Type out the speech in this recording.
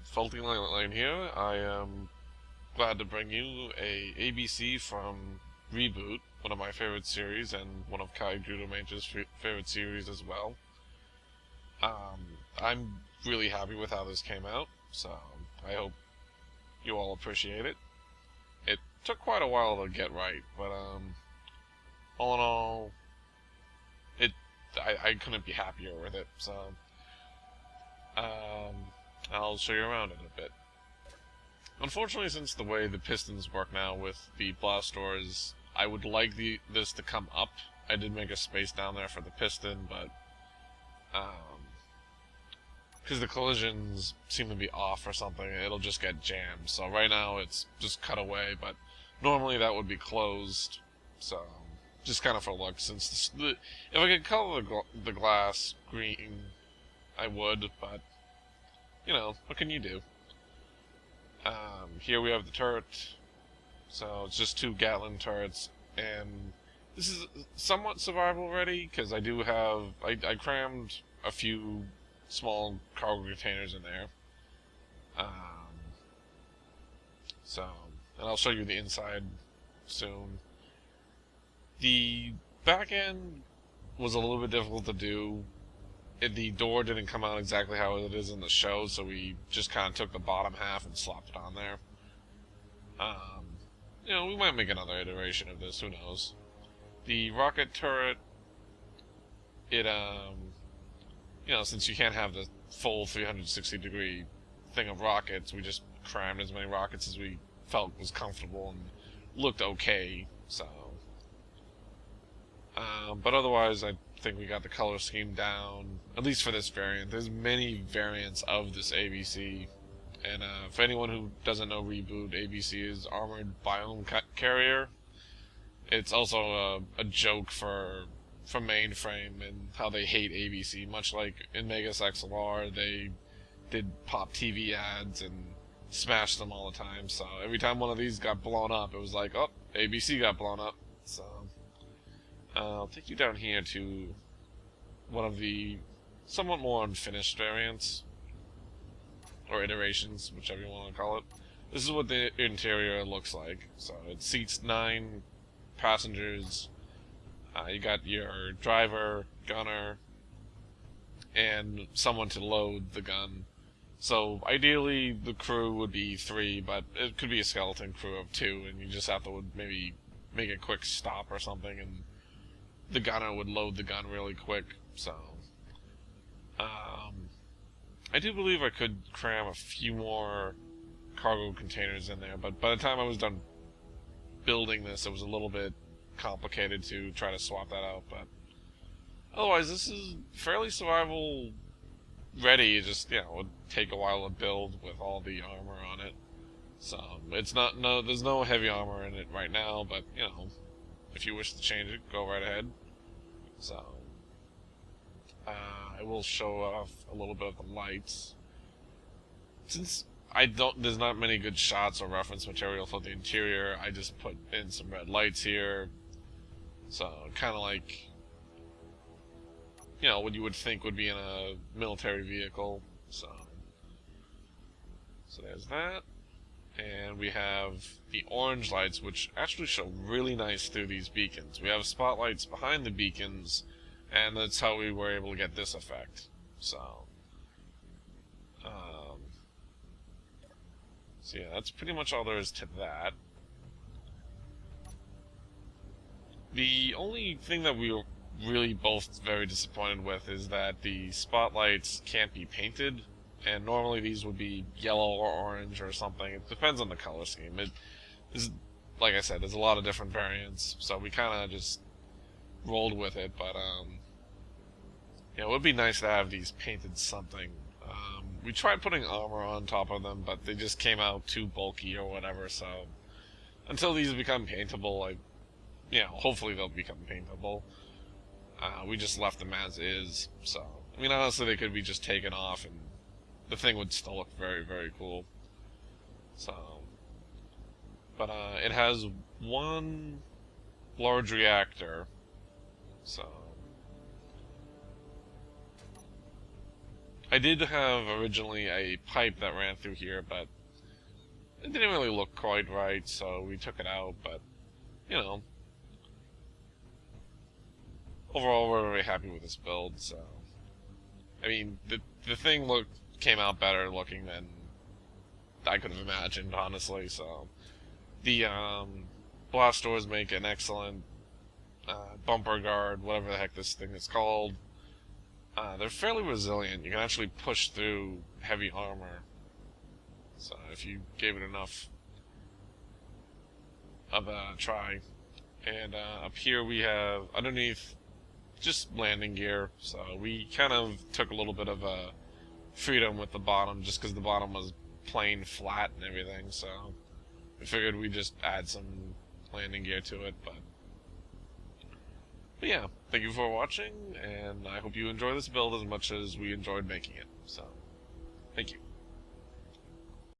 Faulty Line here. I am glad to bring you a ABC from ReBoot, one of my favorite series and one of Kaijudomage's favorite series as well. I'm really happy with how this came out, so I hope you all appreciate it. It took quite a while to get right, but all in all, I couldn't be happier with it. So I'll show you around it a bit. Unfortunately, since the way the pistons work now with the blast doors, I would like this to come up. I did make a space down there for the piston, but because the collisions seem to be off or something, it'll just get jammed. So right now it's just cut away, but normally that would be closed. So just kind of for luck, since if I could color the glass green, I would, but you know, what can you do? Here we have the turret, so it's just 2 Gatling turrets, and this is somewhat survival ready, because I do have, I crammed a few small cargo containers in there. And I'll show you the inside soon. The back end was a little bit difficult to do. The door didn't come out exactly how it is in the show, so we just kind of took the bottom half and slopped it on there. You know, we might make another iteration of this, who knows. The rocket turret, it, you know, since you can't have the full 360-degree thing of rockets, we just crammed as many rockets as we felt was comfortable and looked okay, so. But otherwise, I think we got the color scheme down, at least for this variant. There's many variants of this A.B.C, and for anyone who doesn't know ReBoot, A.B.C is Armored Biome Carrier. It's also a joke for Mainframe and how they hate A.B.C, much like in Megas XLR, they did pop TV ads and smashed them all the time, so every time one of these got blown up, it was like, oh, A.B.C got blown up, so. I'll take you down here to one of the somewhat more unfinished variants, or iterations, whichever you want to call it. This is what the interior looks like. So it seats 9 passengers. You got your driver, gunner, and someone to load the gun. So ideally the crew would be 3, but it could be a skeleton crew of 2, and you just have to maybe make a quick stop or something, and the gunner would load the gun really quick. So I do believe I could cram a few more cargo containers in there, but by the time I was done building this, it was a little bit complicated to try to swap that out. But otherwise, this is fairly survival ready. It just, you know, would take a while to build with all the armor on it. So it's not, there's no heavy armor in it right now, but you know, if you wish to change it, go right ahead. So I will show off a little bit of the lights. Since there's not many good shots or reference material for the interior, I just put in some red lights here. So kind of like, you know, what you would think would be in a military vehicle. So there's that. And we have the orange lights, which actually show really nice through these beacons. We have spotlights behind the beacons, and that's how we were able to get this effect. So yeah, that's pretty much all there is to that. The only thing that we were really both very disappointed with is that the spotlights can't be painted. And normally these would be yellow or orange or something. It depends on the color scheme. It is, like I said, there's a lot of different variants, so we kind of just rolled with it. But yeah, it would be nice to have these painted something. We tried putting armor on top of them, but they just came out too bulky or whatever. So until these become paintable, you know, hopefully they'll become paintable. We just left them as is. So I mean, honestly, they could be just taken off and the thing would still look very, very cool. So, but it has 1 large reactor. So I did have originally a pipe that ran through here, but it didn't really look quite right, so we took it out. But, you know, overall we're very happy with this build. So, I mean, the thing came out better looking than I could have imagined, honestly. So, the blast doors make an excellent bumper guard, whatever the heck this thing is called. They're fairly resilient. You can actually push through heavy armor. So if you gave it enough of a try. And up here we have, underneath, just landing gear. So we kind of took a little bit of a freedom with the bottom, just because the bottom was plain flat and everything. So we figured we'd just add some landing gear to it. But yeah, thank you for watching, and I hope you enjoy this build as much as we enjoyed making it. So, thank you.